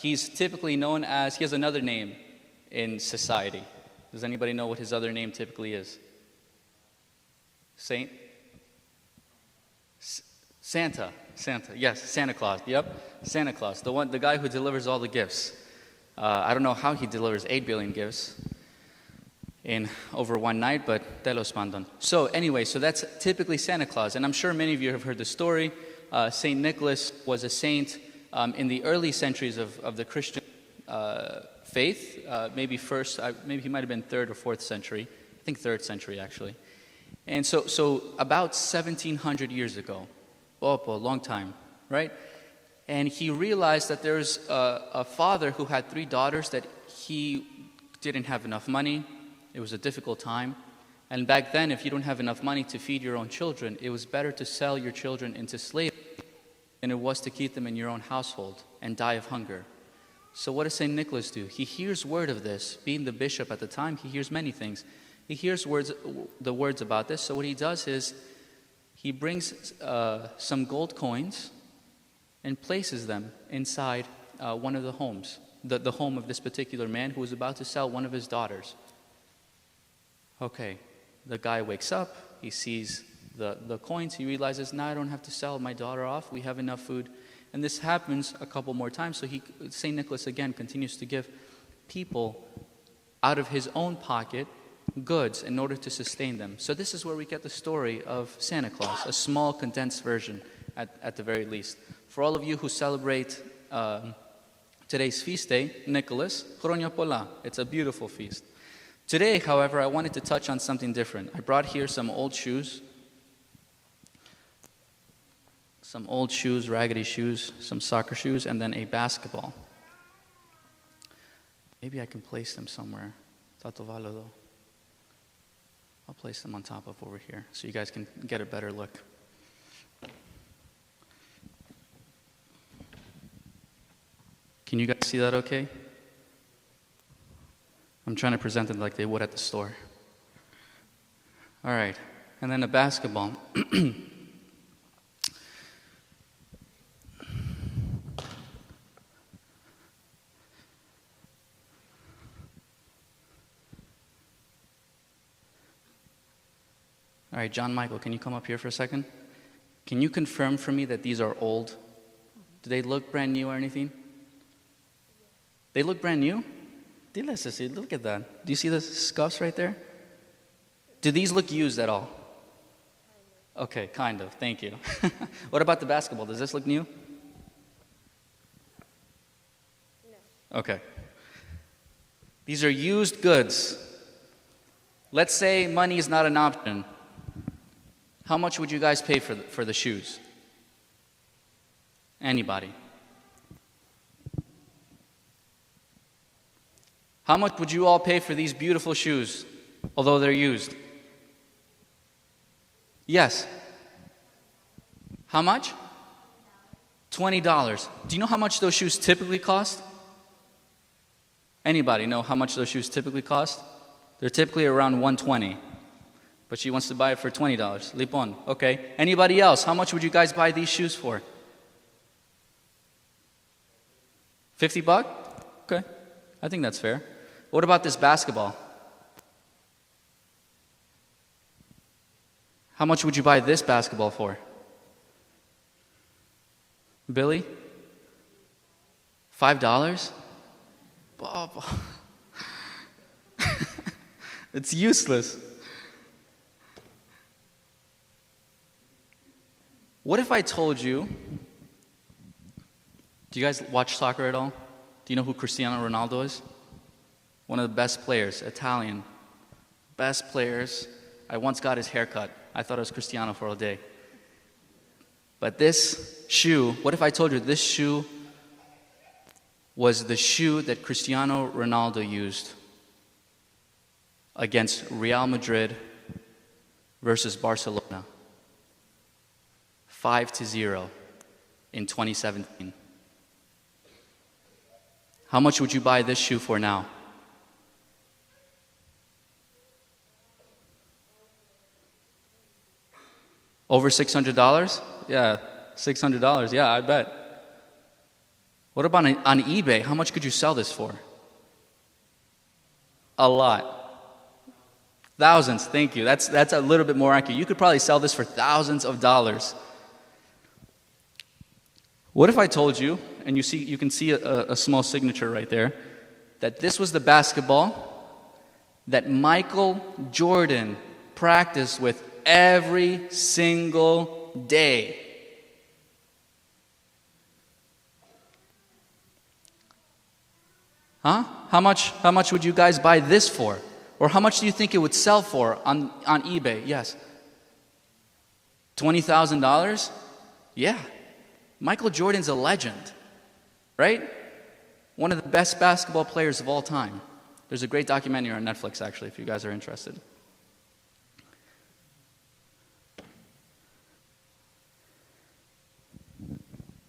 He's typically known as, he has another name in society. Does anybody know what his other name typically is? Saint? Santa. Yes, Santa Claus. Yep, Santa Claus. The guy who delivers all the gifts. I don't know how he delivers 8 billion gifts in over one night, but te los mandan. So anyway, so that's typically Santa Claus. And I'm sure many of you have heard the story. Saint Nicholas was a saint in the early centuries of the Christian faith. Maybe he might have been 3rd or 4th century. I think 3rd century, actually. And so about 1700 years ago, a long time, right? And he realized that there's a father who had 3 daughters that he didn't have enough money. It was a difficult time. And back then, if you don't have enough money to feed your own children, it was better to sell your children into slavery than it was to keep them in your own household and die of hunger. So what does St. Nicholas do? He hears word of this. Being the bishop at the time, he hears many things. He hears the words about this. So what he does is he brings some gold coins and places them inside one of the homes, the home of this particular man who was about to sell one of his daughters. Okay, the guy wakes up, he sees the coins, he realizes, now I don't have to sell my daughter off, we have enough food. And this happens a couple more times, so St. Nicholas again continues to give people out of his own pocket goods in order to sustain them. So this is where we get the story of Santa Claus, a small condensed version at the very least. For all of you who celebrate today's feast day, Nicholas, Chronia Pola, it's a beautiful feast. Today, however, I wanted to touch on something different. I brought here some old shoes, raggedy shoes, some soccer shoes, and then a basketball. Maybe I can place them somewhere. Tatovalo. I'll place them on top of over here so you guys can get a better look. Can you guys see that okay? I'm trying to present it like they would at the store. All right, and then a basketball. All right, John Michael, can you come up here for a second? Can you confirm for me that these are old? Do they look brand new or anything? They look brand new? Look at that. Do you see the scuffs right there? Do these look used at all? Okay, kind of. Thank you. What about the basketball? Does this look new? No. Okay. These are used goods. Let's say money is not an option. How much would you guys pay for the shoes? Anybody? How much would you all pay for these beautiful shoes, although they're used? Yes. How much? $20. Do you know how much those shoes typically cost? Anybody know how much those shoes typically cost? They're typically around $120. But she wants to buy it for $20. Lipon. Okay. Anybody else? How much would you guys buy these shoes for? $50? Okay. I think that's fair. What about this basketball? How much would you buy this basketball for? Billy? $5? Bob. It's useless. What if I told you, do you guys watch soccer at all? Do you know who Cristiano Ronaldo is? One of the best players, Italian. Best players. I once got his haircut. I thought it was Cristiano for a day. But this shoe, what if I told you this shoe was the shoe that Cristiano Ronaldo used against Real Madrid versus Barcelona? 5-0 in 2017. How much would you buy this shoe for now? Over $600? Yeah, $600. Yeah, I bet. What about on eBay? How much could you sell this for? A lot. Thousands, thank you. That's a little bit more accurate. You could probably sell this for thousands of dollars. What if I told you, and you can see a small signature right there, that this was the basketball that Michael Jordan practiced with every single day? Huh? How much would you guys buy this for? Or how much do you think it would sell for on eBay? Yes. $20,000? Yeah. Michael Jordan's a legend, right? One of the best basketball players of all time. There's a great documentary on Netflix, actually, if you guys are interested.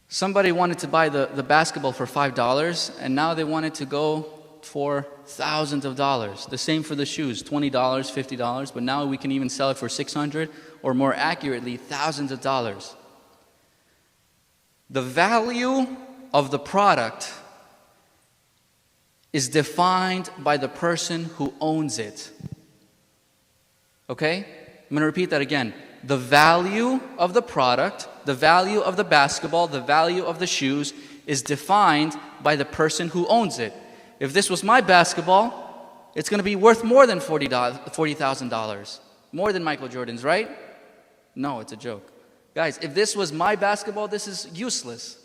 Somebody wanted to buy the basketball for $5, and now they want it to go for thousands of dollars. The same for the shoes, $20, $50, but now we can even sell it for $600, or more accurately, thousands of dollars. The value of the product is defined by the person who owns it. Okay? I'm going to repeat that again. The value of the product, the value of the basketball, the value of the shoes is defined by the person who owns it. If this was my basketball, it's going to be worth more than $40,000. More than Michael Jordan's, right? No, it's a joke. Guys, if this was my basketball, this is useless.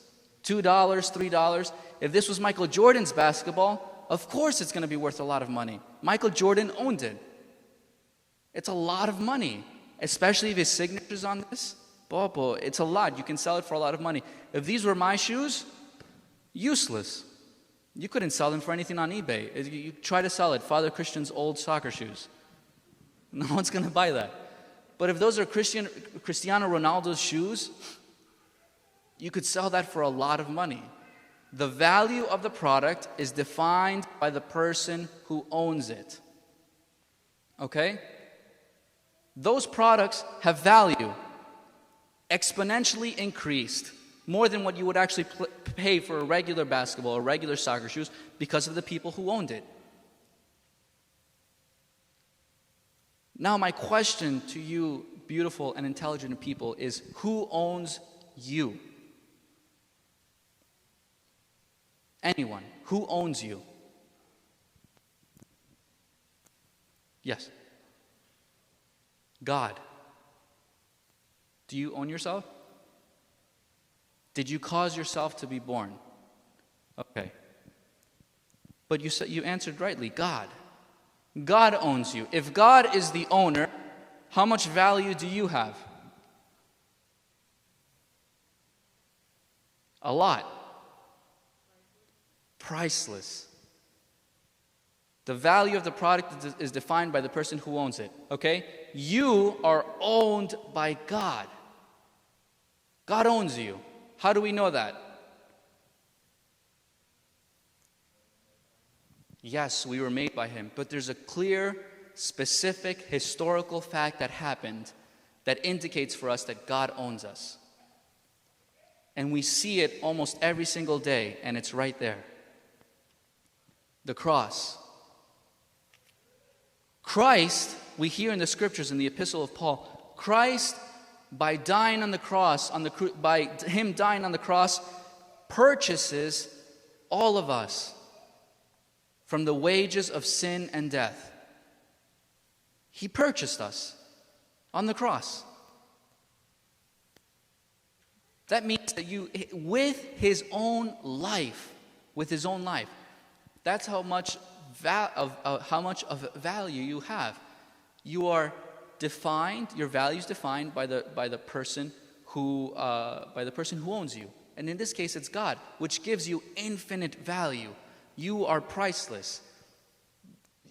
$2, $3. If this was Michael Jordan's basketball, of course it's going to be worth a lot of money. Michael Jordan owned it. It's a lot of money. Especially if his signature's on this, it's a lot. You can sell it for a lot of money. If these were my shoes, useless. You couldn't sell them for anything on eBay. You try to sell it, Father Christian's old soccer shoes. No one's going to buy that. But if those are Cristiano Ronaldo's shoes, you could sell that for a lot of money. The value of the product is defined by the person who owns it. Okay? Those products have value, exponentially increased, more than what you would actually pay for a regular basketball or regular soccer shoes because of the people who owned it. Now my question to you, beautiful and intelligent people, is who owns you? Anyone. Who owns you? Yes. God. Do you own yourself? Did you cause yourself to be born? Okay. But you answered rightly, God. God owns you. If God is the owner, how much value do you have? A lot. Priceless. The value of the product is defined by the person who owns it, okay? You are owned by God. God owns you. How do we know that? Yes, we were made by Him, but there's a clear, specific, historical fact that happened that indicates for us that God owns us. And we see it almost every single day, and it's right there. The cross. Christ, we hear in the scriptures in the epistle of Paul, Christ, by dying on the cross, by Him dying on the cross, purchases all of us from the wages of sin and death. He purchased us on the cross. That means that with His own life, that's how much of value you have. You are defined. Your value is defined by the person who owns you, and in this case, it's God, which gives you infinite value. You are priceless.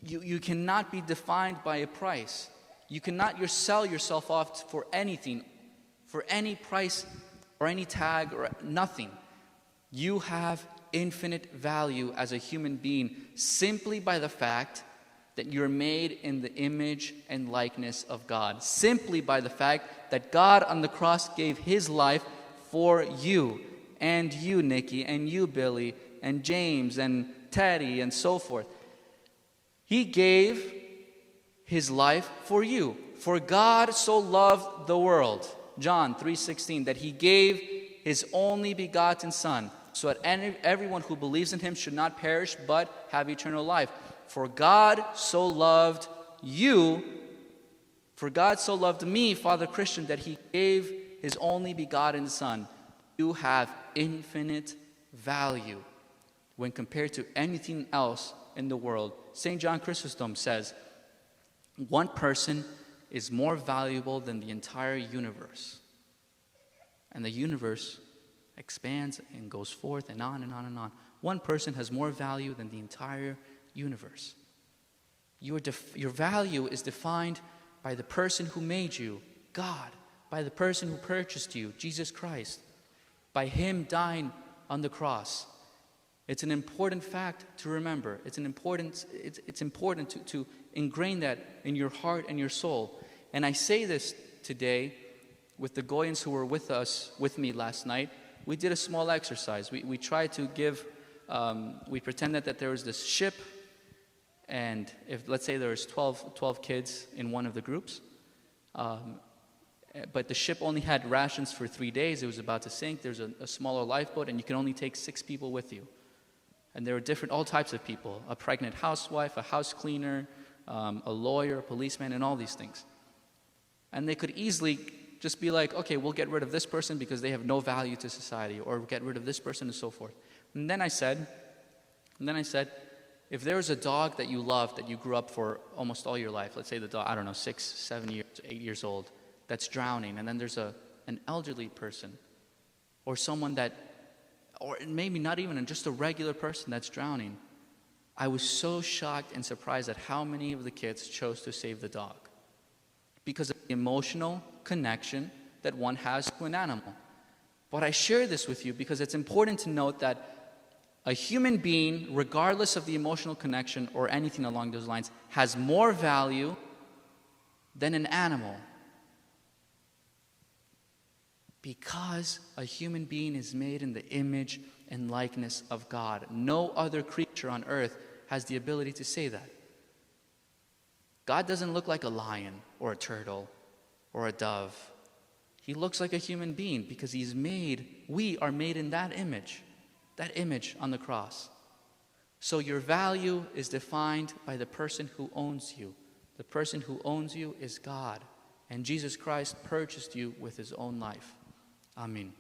You cannot be defined by a price. You cannot sell yourself off for anything, for any price or any tag or nothing. You have infinite value as a human being simply by the fact that you're made in the image and likeness of God. Simply by the fact that God on the cross gave His life for you. and you, Nikki, and you, Billy, and James, and Teddy, and so forth. He gave his life for you. For God so loved the world, John 3:16, that he gave his only begotten Son, so that everyone who believes in him should not perish, but have eternal life. For God so loved you, for God so loved me, Father Christian, that he gave his only begotten Son. You have infinite value when compared to anything else in the world. St. John Chrysostom says, one person is more valuable than the entire universe. And the universe expands and goes forth and on and on and on. One person has more value than the entire universe. Your value is defined by the person who made you, God, by the person who purchased you, Jesus Christ, by him dying on the cross. It's an important fact to remember. It's important to ingrain that in your heart and your soul. And I say this today with the Goyans who were with me last night. We did a small exercise. We tried to give, we pretended that there was this ship, and if, let's say there was 12 kids in one of the groups, but the ship only had rations for 3 days. It was about to sink. There's a smaller lifeboat, and you can only take 6 people with you. And there were all types of people: a pregnant housewife, a house cleaner, a lawyer, a policeman, and all these things. And they could easily just be like, okay, we'll get rid of this person because they have no value to society, or get rid of this person and so forth. And then I said, if there was a dog that you loved, that you grew up for almost all your life, let's say the dog, I don't know, 6, 7 years, 8 years old, that's drowning, and then there's an elderly person, or someone that, or maybe not even just a regular person that's drowning, I was so shocked and surprised at how many of the kids chose to save the dog, because of the emotional connection that one has to an animal. But I share this with you because it's important to note that a human being, regardless of the emotional connection or anything along those lines, has more value than an animal. Because a human being is made in the image and likeness of God. No other creature on earth has the ability to say that. God doesn't look like a lion or a turtle or a dove. He looks like a human being because we are made in that image on the cross. So your value is defined by the person who owns you. The person who owns you is God. And Jesus Christ purchased you with his own life. Amen.